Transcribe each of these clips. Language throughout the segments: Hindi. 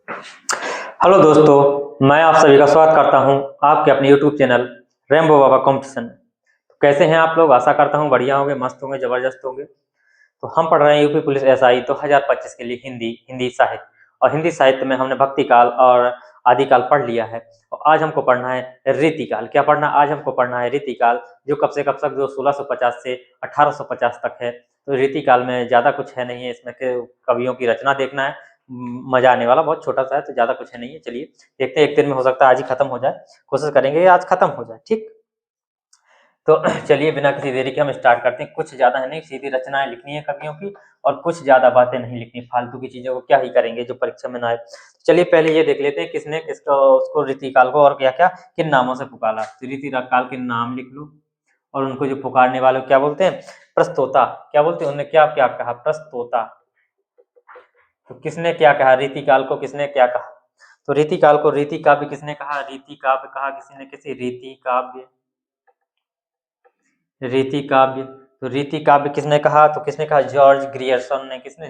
हेलो दोस्तों, मैं आप सभी का स्वागत करता हूं आपके अपने यूट्यूब चैनल रेम्बो बाबा कॉम्पिटिशन में। तो कैसे हैं आप लोग? आशा करता हूं बढ़िया होंगे, मस्त होंगे, जबरदस्त होंगे। तो हम पढ़ रहे हैं यूपी पुलिस एसआई 2025 के लिए हिंदी साहित्य। और हिंदी साहित्य में हमने भक्ति काल और आदिकाल पढ़ लिया है। और आज हमको पढ़ना है रीतिकाल। क्या पढ़ना? आज हमको पढ़ना है रीतिकाल, जो कब से कब तक, जो 1650 से 1850 तक है। तो रीतिकाल में ज्यादा कुछ है नहीं है, इसमें के कवियों की रचना देखना है। मजा आने वाला, बहुत छोटा सा है, तो ज्यादा कुछ है नहीं है। चलिए देखते हैं, एक दिन में हो सकता है आज ही खत्म हो जाए। कोशिश करेंगे आज खत्म हो जाए, ठीक। तो चलिए बिना किसी देरी के हम स्टार्ट करते हैं। कुछ ज्यादा है नहीं, सीधी रचनाएं लिखनी है कवियों की, और कुछ ज्यादा बातें नहीं लिखनी। फालतू की चीजों को क्या ही करेंगे जो परीक्षा में ना आए। चलिए पहले ये देख लेते हैं किसने किसको उसको रीतिकाल को और क्या क्या किन नामों से पुकारा। तो रीतिकाल के नाम लिख लो, और उनको जो पुकारने वाले क्या बोलते हैं? प्रस्तोता। क्या बोलते हैं? उन्होंने क्या क्या कहा? प्रस्तोता। तो किसने क्या कहा? रीतिकाल को किसने क्या कहा? तो रीतिकाल को रीति काव्य किसने कहा? रीति काव्य कहा किसी ने किसी? रीति काव्य, रीति काव्य। तो रीति काव्य किसने कहा? तो किसने कहा? जॉर्ज ग्रियर्सन ने। किसने?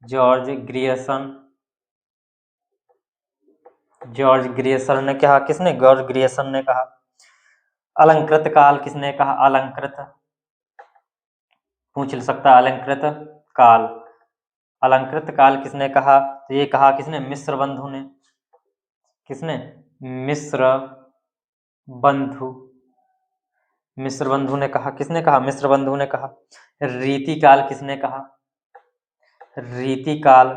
George Grierson. जॉर्ज ग्रियर्सन ने कहा। किसने? जॉर्ज ग्रियर्सन ने कहा। अलंकृत काल किसने कहा? अलंकृत, पूछ सकता अलंकृत काल। अलंकृत काल किसने कहा? तो ये कहा किसने? मिश्र बंधु ने। किसने? मिश्र बंधु। मिश्र बंधु ने कहा। किसने कहा? मिश्र बंधु ने कहा। रीतिकाल किसने कहा? रीतिकाल।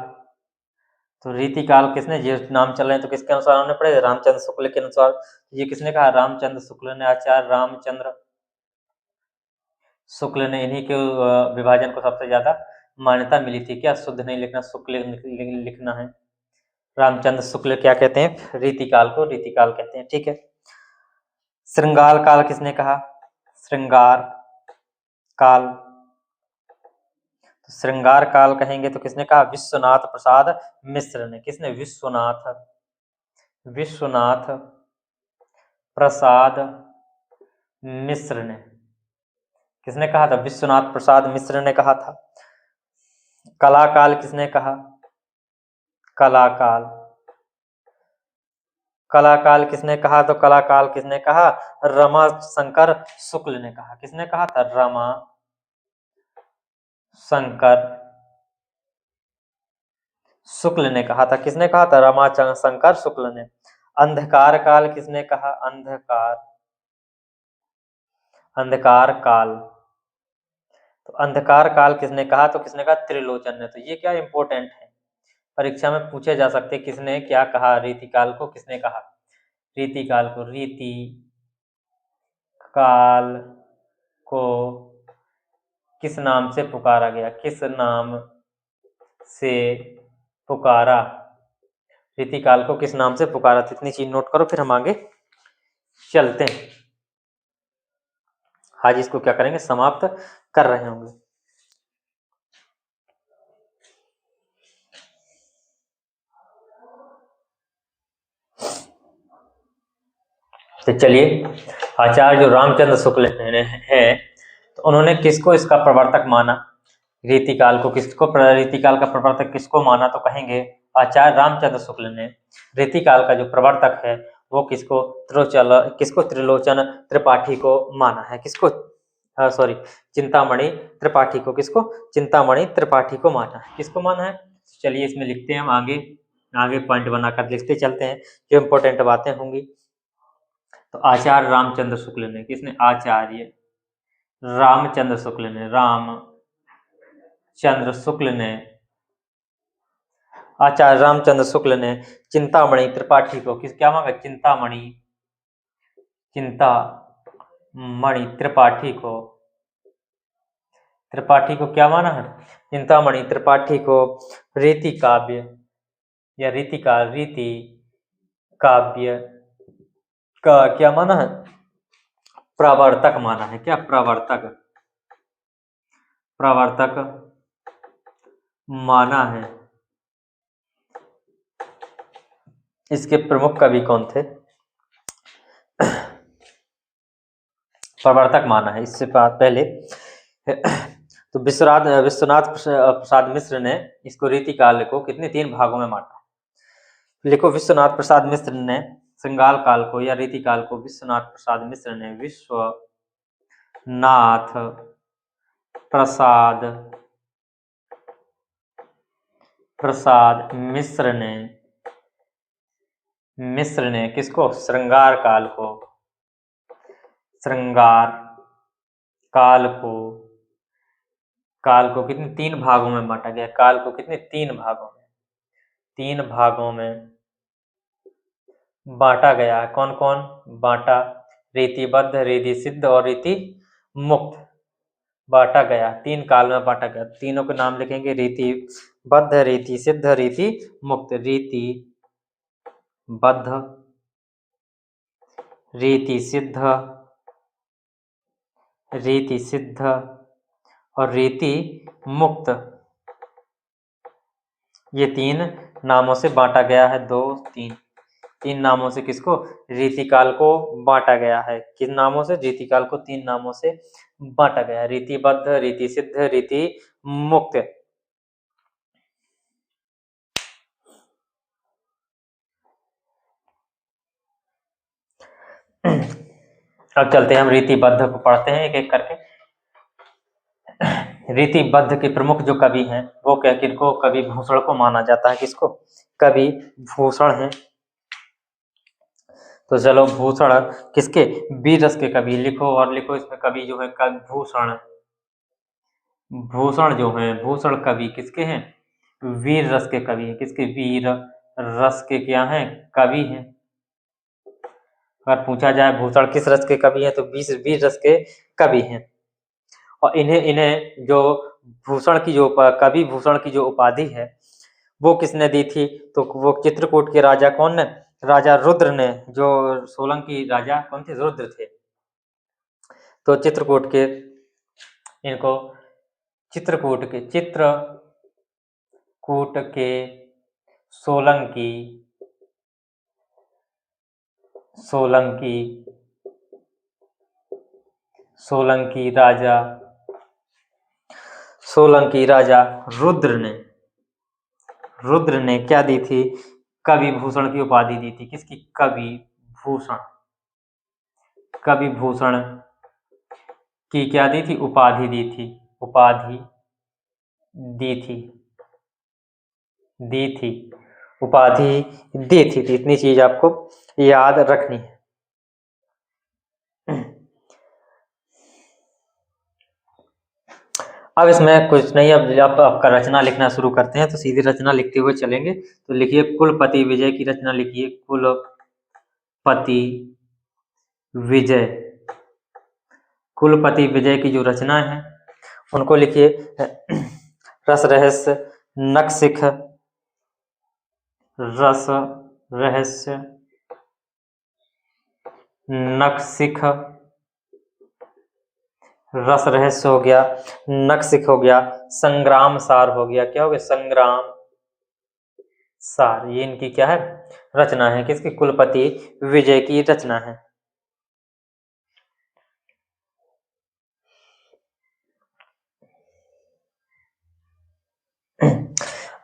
तो रीतिकाल किसने? ये नाम चल रहे हैं तो किसके अनुसार हमने पढ़े? रामचंद्र शुक्ल के अनुसार। ये किसने कहा? रामचंद्र शुक्ल ने। आचार्य रामचंद्र शुक्ल ने। इन्हीं के विभाजन को सबसे ज्यादा मान्यता मिली थी। क्या? शुद्ध नहीं लिखना, शुक्ल लिखना है। रामचंद्र शुक्ल क्या कहते हैं? रीतिकाल को रीतिकाल कहते हैं, ठीक है। श्रृंगार काल किसने कहा? श्रृंगार काल। तो श्रृंगार काल कहेंगे तो किसने कहा? विश्वनाथ प्रसाद मिश्र ने। किसने? विश्वनाथ प्रसाद मिश्र ने। किसने कहा था? विश्वनाथ प्रसाद मिश्र ने कहा था। कलाकाल किसने कहा? कलाकाल। कलाकाल किसने कहा? तो कलाकाल किसने कहा? रमा शंकर शुक्ल ने कहा। किसने कहा था? रमा शंकर शुक्ल ने कहा था। किसने कहा था? रमा शंकर शुक्ल ने। अंधकार काल किसने कहा? अंधकार काल। तो अंधकार काल किसने कहा? तो किसने कहा? त्रिलोचन ने। तो ये क्या इंपॉर्टेंट है, परीक्षा में पूछे जा सकते, किसने क्या कहा? रीतिकाल को किसने कहा? रीतिकाल को, रीति काल को किस नाम से पुकारा गया? किस नाम से पुकारा? रीतिकाल को किस नाम से पुकारा? तो इतनी चीज नोट करो, फिर हम आगे चलते हैं। आज इसको क्या करेंगे? समाप्त कर रहे होंगे। तो चलिए, आचार्य जो रामचंद्र शुक्ल हैं, तो उन्होंने किसको इसका प्रवर्तक माना? रीतिकाल को किसको, रीतिकाल का प्रवर्तक किसको माना? तो कहेंगे आचार्य रामचंद्र शुक्ल ने रीतिकाल का जो प्रवर्तक है वो किसको? त्रिलोचन त्रिपाठी को माना है। किसको? सॉरी, चिंतामणि त्रिपाठी को। किसको? चिंतामणि त्रिपाठी को माना है। किसको माना है? चलिए इसमें लिखते हैं हम, आगे आगे पॉइंट बनाकर लिखते चलते हैं जो इंपॉर्टेंट बातें होंगी। तो आचार्य रामचंद्र शुक्ल ने। किसने? आचार्य रामचंद्र शुक्ल ने। रामचंद्र शुक्ल ने, आचार्य रामचंद्र शुक्ल ने चिंतामणि त्रिपाठी को क्या मांगा? चिंतामणि त्रिपाठी को क्या माना है? चिंतामणि त्रिपाठी को रीति काव्य या रीति काव्य का क्या माना है? प्रवर्तक माना है। क्या? प्रवर्तक माना है। इसके प्रमुख कवि कौन थे? प्रवर्तक माना है। इससे पहले तो विश्वनाथ प्रसाद मिश्र ने इसको रीतिकाल को कितने 3 भागों में बांटा। लिखो, विश्वनाथ प्रसाद मिश्र ने श्रृंगार काल को या रीतिकाल को विश्वनाथ प्रसाद मिश्र ने विश्वनाथ प्रसाद मिश्र ने किसको? श्रृंगार काल को कितने 3 भागों में बांटा गया। काल को कितने 3 भागों में बांटा गया है। कौन कौन बांटा? रीतिबद्ध, रीति सिद्ध और रीति मुक्त बांटा गया। 3 काल में बांटा गया। तीनों के नाम लिखेंगे, रीतिबद्ध, रीति सिद्ध, रीति मुक्त। रीतिबद्ध, रीति सिद्ध और रीति मुक्त, ये 3 नामों से बांटा गया है। 2 3 नामों से किसको? रीतिकाल को बांटा गया है। किन नामों से? रीतिकाल को 3 नामों से बांटा गया है, रीतिबद्ध, रीति सिद्ध, रीति मुक्त। अब चलते हैं, हम रीतिबद्ध को पढ़ते हैं एक एक करके। रीतिबद्ध के प्रमुख जो कवि हैं वो क्या, किनको? कवि भूषण को माना जाता है। किसको? कवि भूषण हैं। तो चलो, भूषण किसके? वीर रस के कवि। लिखो और लिखो इसमें कवि जो है भूषण जो है, भूषण कवि किसके हैं? वीर रस के कवि हैं। किसके? वीर रस के क्या हैं? कवि हैं। अगर पूछा जाए भूषण किस रस के कवि हैं, तो वीर रस के कवि हैं। और इन्हें जो भूषण की जो कवि भूषण की जो उपाधि है वो किसने दी थी? तो वो चित्रकूट के राजा कौन ने? राजा रुद्र ने। जो सोलंकी राजा कौन थे? रुद्र थे। तो चित्रकूट के सोलंकी राजा रुद्र ने क्या दी थी? कवि भूषण की उपाधि दी थी। किसकी? कवि भूषण की क्या दी थी? उपाधि दी थी। उपाधि दी थी। तो इतनी चीज आपको याद रखनी है। अब इसमें कुछ नहीं, अब आपका रचना लिखना शुरू करते हैं। तो सीधी रचना लिखते हुए चलेंगे। तो लिखिए, कुलपति विजय की रचना लिखिए। कुलपति विजय की जो रचना है उनको लिखिए। रस रहस्य नखशिख, रस रहस्य हो गया, नखशिख हो गया, संग्राम सार हो गया। क्या हो गया? संग्राम सार। ये इनकी क्या है? रचना है। किसकी? कुलपति विजय की रचना है।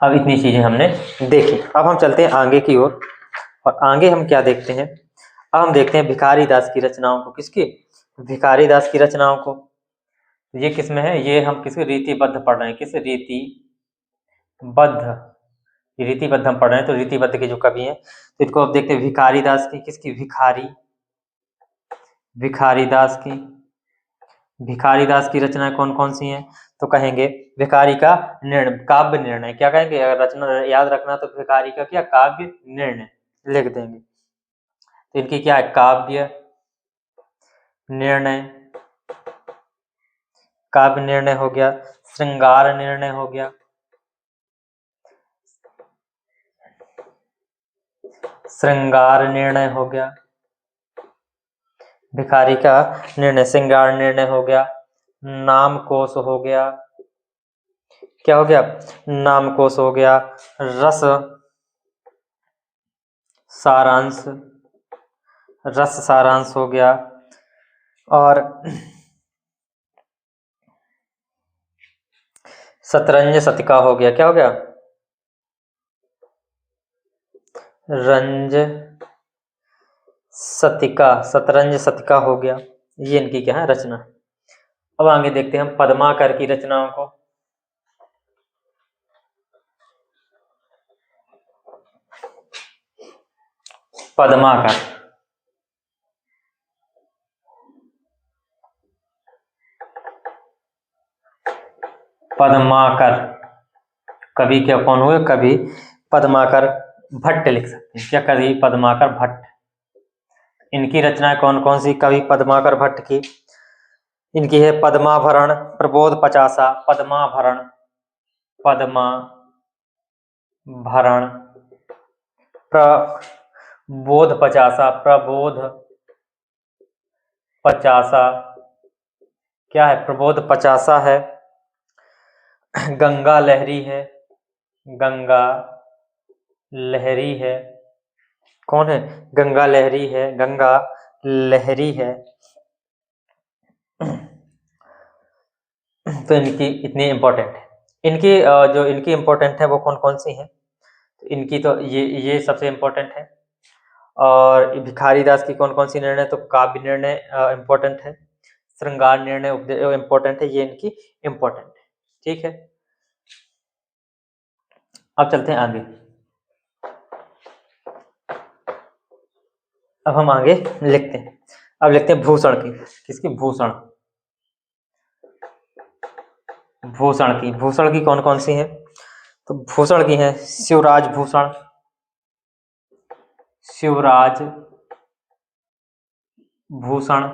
अब इतनी चीजें हमने देखी। अब हम चलते हैं आगे की ओर। और आगे हम क्या देखते हैं? अब हम देखते हैं भिखारी दास की रचनाओं को। किसकी? भिखारी दास की रचनाओं को। ये किसमें है? ये हम किसके? रीतिबद्ध पढ़ रहे हैं। किस? रीतिबद्ध हम पढ़ रहे हैं। तो रीतिबद्ध के जो कवि हैं तो इनको अब देखते हैं। भिखारी दास की। किसकी? भिखारी दास की रचनाएं कौन कौन सी हैं? तो कहेंगे भिखारी का काव्य निर्णय। क्या कहेंगे? अगर रचना याद रखना तो भिखारी का क्या? काव्य निर्णय लिख देंगे। तो इनकी क्या है? काव्य निर्णय हो गया, श्रृंगार निर्णय हो गया, भिखारी का निर्णय, श्रृंगार निर्णय हो गया, नाम कोश हो गया। क्या हो गया? नाम कोश हो गया, रस सारांश हो गया, और शतरंज शतिका हो गया, क्या हो गया? रंज शतिका, शतरंज शतिका हो गया। ये इनकी क्या है रचना। अब आगे देखते हैं हम पद्माकर की रचनाओं को। पद्माकर, पद्माकर कवि क्या कौन हुए? कवि पद्माकर भट्ट लिख सकते हैं। क्या कवि पद्माकर भट्ट। इनकी रचनाएं कौन कौन सी? कवि पद्माकर भट्ट की इनकी है पद्माभरण, प्रबोध पचासा, पद्माभरण, पद्माभरण, प्रबोध पचासा, प्रबोध पचासा, क्या है? प्रबोध पचासा है। गंगा लहरी है, गंगा लहरी है। कौन है? गंगा लहरी है, गंगा लहरी है। तो इनकी इतनी इम्पोर्टेंट है। इनकी जो इनकी इम्पोर्टेंट है वो कौन कौन सी हैं? तो इनकी तो ये सबसे इम्पोर्टेंट है। और भिखारी दास की कौन कौन सी निर्णय? तो काव्य निर्णय इम्पोर्टेंट है, श्रृंगार निर्णय इम्पोर्टेंट है। ये इनकी इम्पोर्टेंट है। ठीक है, अब चलते हैं आगे। अब हम आगे लिखते हैं। अब लिखते हैं भूषण की। किसकी? भूषण। भूषण की, भूषण की कौन कौन सी है? तो भूषण की है शिवराज भूषण, शिवराज भूषण,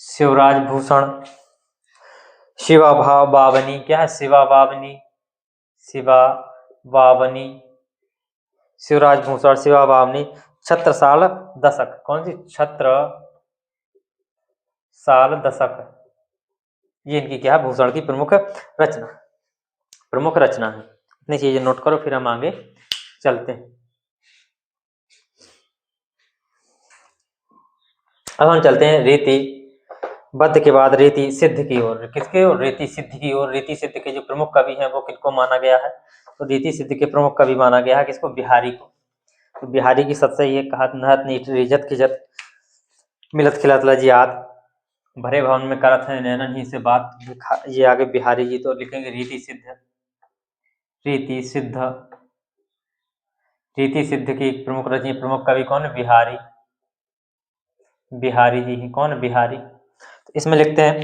शिवराज भूषण। शिवा बावनी, क्या है? शिवा बावनी, शिवा बावनी, शिवराज भूषण, शिवा बावनी। छत्रसाल दशक, कौन सी? छत्रसाल दशक। ये इनकी क्या है? भूषण की प्रमुख रचना, प्रमुख रचना है। इतनी चीजें नोट करो, फिर हम आगे चलते हैं। अब हम चलते हैं रीति बद्ध के बाद रीति सिद्ध की ओर। किसके ओर? रीति सिद्ध की ओर। रीति सिद्ध के जो प्रमुख कवि हैं वो किनको माना गया है? तो रीति सिद्ध के प्रमुख कवि माना गया है किसको? बिहारी को। तो बिहारी की सबसे ये कहत नहत नीट रिजत की जत मिलत खिलत लजियात, भरे भवन में करत है नैनन ही से बात। ये आगे बिहारी जी तो लिखेंगे रीति सिद्ध। रीति सिद्ध, रीति सिद्ध की प्रमुख रचना, प्रमुख कवि कौन? बिहारी, बिहारी जी ही। कौन? बिहारी। तो इसमें लिखते हैं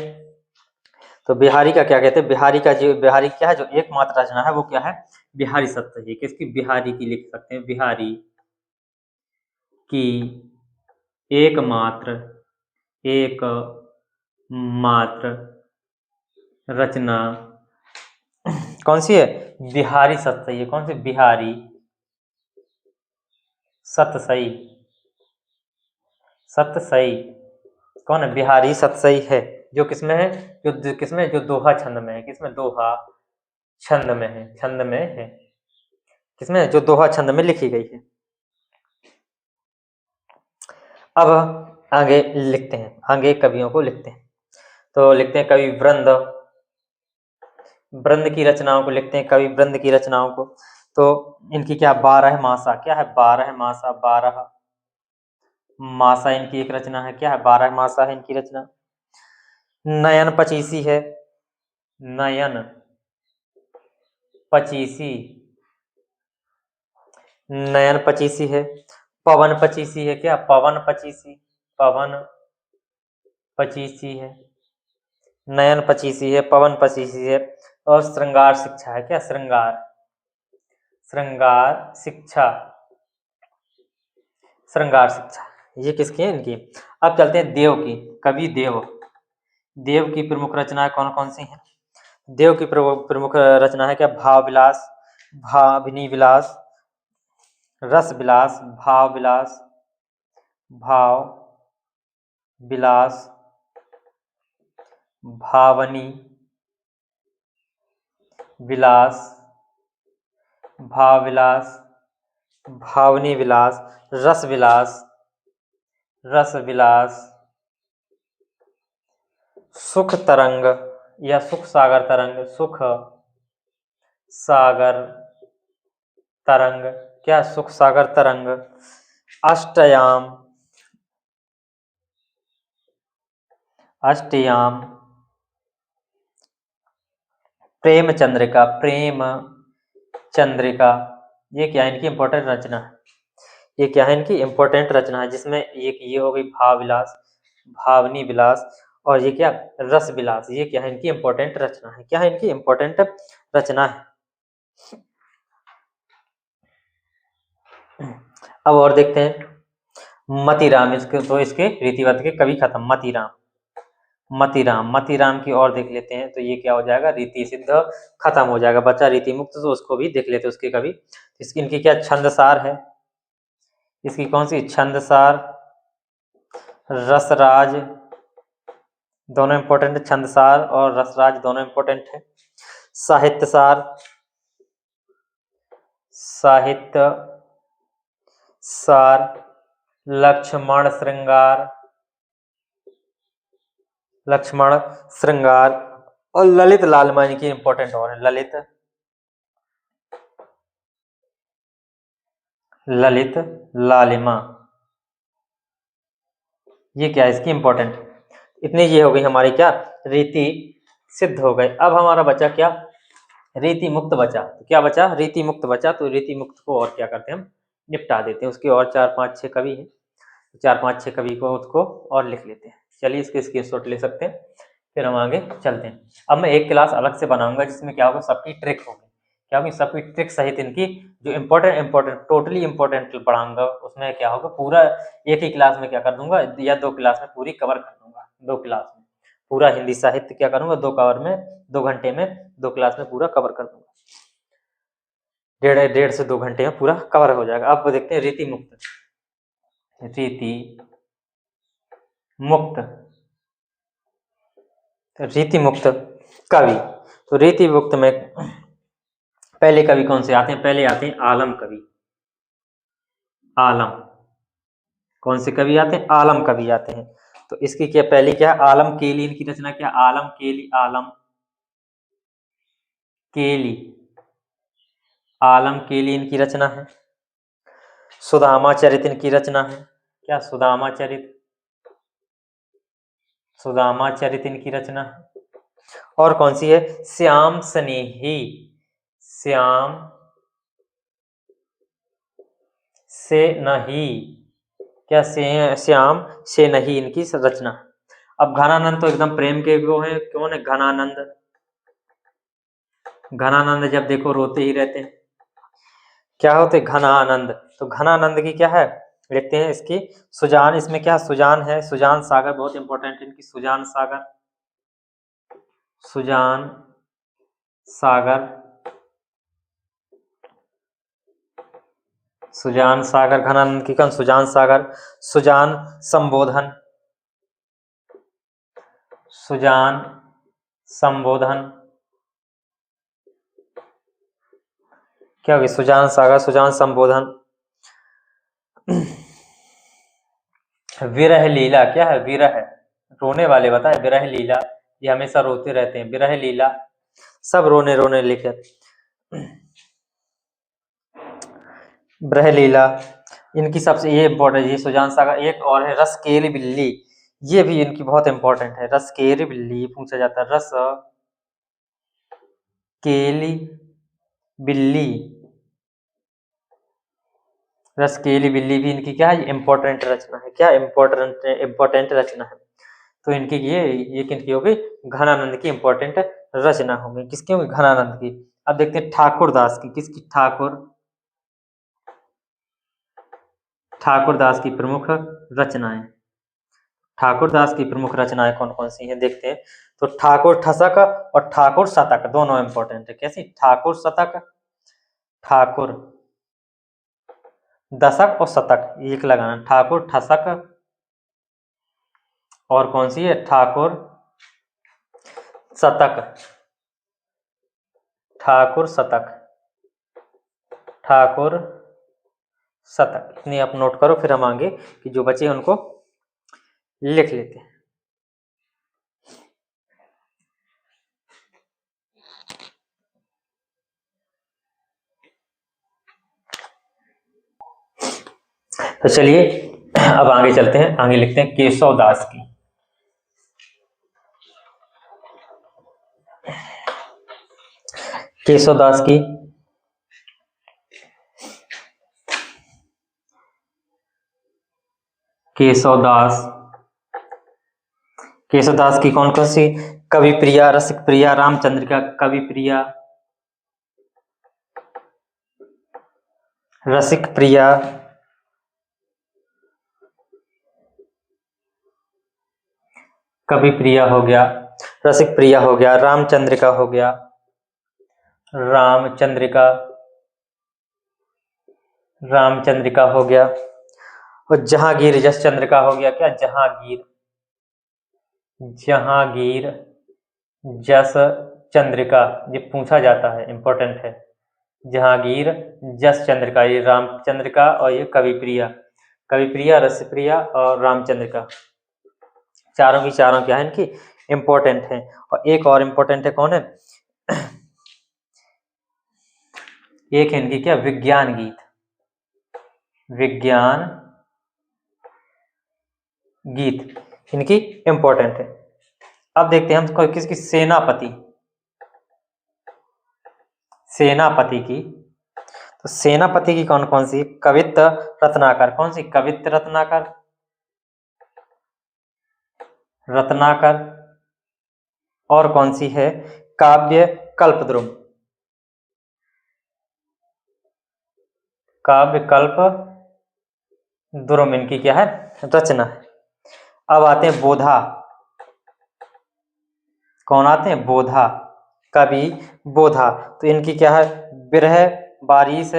तो बिहारी का क्या कहते हैं? बिहारी का जो बिहारी क्या है? जो एकमात्र रचना है वो क्या है? बिहारी सप्तशती। किसकी? बिहारी की लिख सकते हैं। बिहारी की एकमात्र रचना कौन सी है? बिहारी सतसई। कौन सी? बिहारी सतसई, सतसई। कौन है? बिहारी सतसई है। जो किसमें है? जो किसमें? जो दोहा छंद में है। किसमें? दोहा छंद में है, छंद में है। किसमें? जो दोहा छंद में लिखी गई है। अब आगे लिखते हैं, आगे कवियों को लिखते हैं। तो लिखते हैं कवि वृंद, वृंद की रचनाओं को लिखते हैं, कवि वृंद की रचनाओं को। तो इनकी क्या? 12 मासा। क्या है? 12 मासा, 12 मासा इनकी एक रचना है। क्या है? 12 मासा है इनकी रचना। नयन पचीसी है, नयन पचीसी, नयन पचीसी है। पवन पचीसी है। क्या? पवन पचीसी, पवन पचीसी है। नयन पचीसी है, पवन पचीसी है। और श्रृंगार शिक्षा है। क्या? श्रृंगार, श्रृंगार शिक्षा, श्रृंगार शिक्षा। ये किसकी है? इनकी। अब चलते हैं देव की। कवि देव, देव की प्रमुख रचनाएं कौन कौन सी हैं? देव की प्रमुख रचना है क्या? भाव विलास, भाविनी विलास, रस विलास, भाव विलास, भाव विलास, भावनी विलास, भाव विलास, भावनी विलास, रस विलास, रस विलास, सुख तरंग, या सुख सागर तरंग, सुख सागर तरंग, क्या सुख सागर तरंग। अष्टयाम, अष्टयाम प्रेम चंद्रिका, प्रेम चंद्रिका। ये क्या है, इनकी इंपॉर्टेंट रचना है। ये क्या है, इनकी इंपॉर्टेंट रचना है, जिसमें एक ये हो गई भाव विलास, भावनी विलास, और ये क्या रस विलास। ये क्या है, इनकी इंपॉर्टेंट रचना है। क्या है, इनकी इंपॉर्टेंट रचना है। अब और देखते हैं मतीराम, इसके तो इसके रीतिवाद के कवि खत्म। मतीराम, मतीराम, मतीराम की और देख लेते हैं। तो ये क्या हो जाएगा, रीति सिद्ध खत्म हो जाएगा, बचा रीति मुक्त। तो उसको भी देख लेते हैं उसके कवि। इसकी इनकी क्या छंदसार है, इसकी कौन सी छंदसार, रसराज, दोनों इंपॉर्टेंट, छंदसार और रसराज दोनों इंपॉर्टेंट है। साहित्यसार, साहित्य सार, लक्ष्मण श्रृंगार, लक्ष्मण श्रृंगार, और ललित लालिमा की इंपॉर्टेंट और है। ललित, ललित लालिमा, ये क्या है, इसकी इंपॉर्टेंट। इतनी ये हो गई हमारी क्या, रीति सिद्ध हो गए। अब हमारा बचा क्या, रीति मुक्त बचा। तो क्या बचा, रीति मुक्त बचा। तो रीति मुक्त को और क्या करते हैं, हम निपटा देते हैं। उसके और 4-5-6 कवि हैं, 4-5-6 कवि को उसको और लिख लेते हैं। चलिए इसके स्क्रीनशॉट ले सकते हैं, फिर हम आगे चलते हैं। अब मैं एक क्लास अलग से बनाऊंगा, जिसमें क्या होगा, सबकी ट्रिक होगी। क्या होगी, सबकी ट्रिक सहित इनकी जो इंपॉर्टेंट टोटली इंपॉर्टेंट पढ़ाऊंगा, उसमें क्या होगा, पूरा एक ही क्लास में क्या कर दूंगा, या 2 क्लास में पूरी कवर कर दूंगा। 2 क्लास में पूरा हिंदी साहित्य क्या करूंगा, 2 घंटे में 2 क्लास में पूरा कवर कर दूंगा। 1.5 से 2 घंटे में पूरा कवर हो जाएगा। अब देखते हैं रीति मुक्त, रीति मुक्त, रीति मुक्त कवि। तो रीति मुक्त में पहले कवि कौन से आते हैं, पहले आते हैं आलम कवि। आलम, कौन से कवि आते हैं, आलम कवि आते हैं। तो इसकी क्या पहली क्या है, आलम केली, इनकी रचना क्या, आलम केली, आलम केली, आलम केली इनकी रचना है। सुदामा चरित इनकी रचना है। क्या, सुदामा चरित, सुदामा चरित इनकी रचना है। और कौन सी है, श्याम स्नेही, श्याम से नहीं, क्या श्याम से नहीं इनकी रचना। अब घनानंद तो एकदम प्रेम के वो है, कौन है, घनानंद। घनानंद जब देखो रोते ही रहते हैं, क्या होते, घनानंद। तो घनानंद की क्या है, लिखते हैं इसकी सुजान। इसमें क्या सुजान है, सुजान सागर बहुत इंपॉर्टेंट है इनकी, सुजान सागर, सुजान सागर, सुजान सागर, घनानंद की कौन, सुजान सागर। सुजान संबोधन, सुजान संबोधन, क्या होगी, सुजान सागर, सुजान संबोधन। विरह लीला, क्या है, विरह, रोने वाले बताए, विरह लीला, ये हमेशा रोते रहते हैं, विरह लीला, सब रोने रोने लिखे। विरह लीला इनकी सबसे ये इंपॉर्टेंट, ये सुजान सागर। एक और है रसकेली बिल्ली, ये भी इनकी बहुत इंपॉर्टेंट है। रसकेली बिल्ली पूछा जाता है, रस केली बिल्ली, रसकेली बिल्ली भी इनकी क्या है, इंपॉर्टेंट रचना है। क्या इंपॉर्टेंट रचना है। तो इनकी ये किनकी हो गई, घनानंद की इंपॉर्टेंट रचना हो गई। किसकी होगी, घनानंद की। अब देखते हैं ठाकुरदास की, किसकी, ठाकुरदास की प्रमुख रचनाएं। ठाकुरदास की प्रमुख रचनाएं कौन कौन सी हैं, देखते हैं। तो ठाकुर ठसक और ठाकुर शतक दोनों इंपॉर्टेंट है। कैसी, ठाकुर शतक, ठाकुर दशक और शतक एक लगाना, ठाकुर ठसक, और कौन सी है, ठाकुर शतक, ठाकुर शतक, ठाकुर शतक। इतनी आप नोट करो, फिर हम आगे कि जो बचे हैं उनको लिख लेते हैं। तो चलिए अब आगे चलते हैं, आगे लिखते हैं केशव दास की। केशव दास की केशव दास की कौन कौन सी कवि प्रिया, रसिक प्रिया, रामचंद्रिका, कवि प्रिया, रसिक प्रिया, कवि प्रिया हो गया, रसिक प्रिया हो गया, रामचंद्रिका हो गया, रामचंद्रिका हो गया, और जहांगीर जस चंद्रिका हो गया। क्या? जहांगीर जस चंद्रिका, ये पूछा जाता है, इंपॉर्टेंट है। जहांगीर जस चंद्रिका, ये रामचंद्रिका, और ये कवि प्रिया, रस प्रिया और रामचंद्रिका, चारों की चारों क्या है इनकी इंपॉर्टेंट है। और एक और इंपॉर्टेंट है, कौन है? एक है इनकी क्या? विज्ञान गीत इनकी इंपॉर्टेंट है। अब देखते हैं हम किसकी, सेनापति की। तो सेनापति की कौन कौन सी? कवित्त रत्नाकर, कौन सी? कवित्त रत्नाकर, और कौन सी है? काव्य कल्पद्रुम, इनकी क्या है? रचना है। अब आते हैं बोधा। कौन आते हैं? बोधा, कवि बोधा। तो इनकी क्या है? विरह बारिश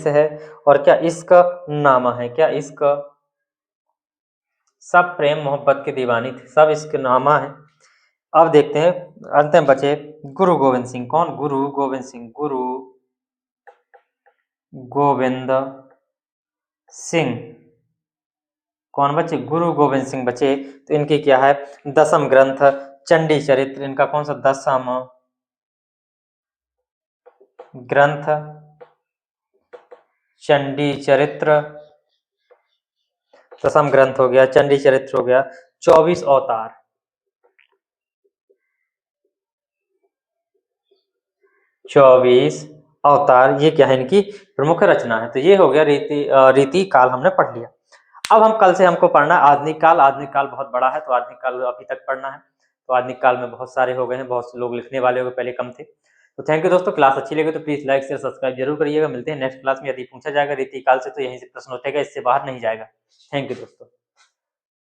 है, और क्या? इश्क नामा है। क्या? इश्क, सब प्रेम मोहब्बत की दीवानी थी, सब इश्क नामा है। अब देखते हैं अंतिम बचे गुरु गोविंद सिंह। कौन? गुरु गोविंद सिंह। कौन बचे? गुरु गोविंद सिंह बचे। तो इनकी क्या है? दसम ग्रंथ चंडी चरित्र, इनका कौन सा? दसम ग्रंथ चंडी चरित्र, दसम ग्रंथ हो गया, चंडी चरित्र हो गया। 24 अवतार, ये क्या है? इनकी प्रमुख रचना है। तो ये हो गया रीति काल हमने पढ़ लिया। अब हम कल से हमको पढ़ना है आधुनिक काल। आधुनिक काल बहुत बड़ा है, तो आधुनिक काल अभी तक पढ़ना है। तो आधुनिक काल में बहुत सारे हो गए हैं, बहुत से लोग लिखने वाले हो गए, पहले कम थे। तो थैंक यू दोस्तों, क्लास अच्छी लगे तो प्लीज लाइक शेयर सब्सक्राइब जरूर करिएगा। मिलते हैं नेक्स्ट क्लास में। यदि पूछा जाएगा रीति काल से तो यहीं से प्रश्न उठेगा, इससे बाहर नहीं जाएगा। थैंक यू दोस्तों।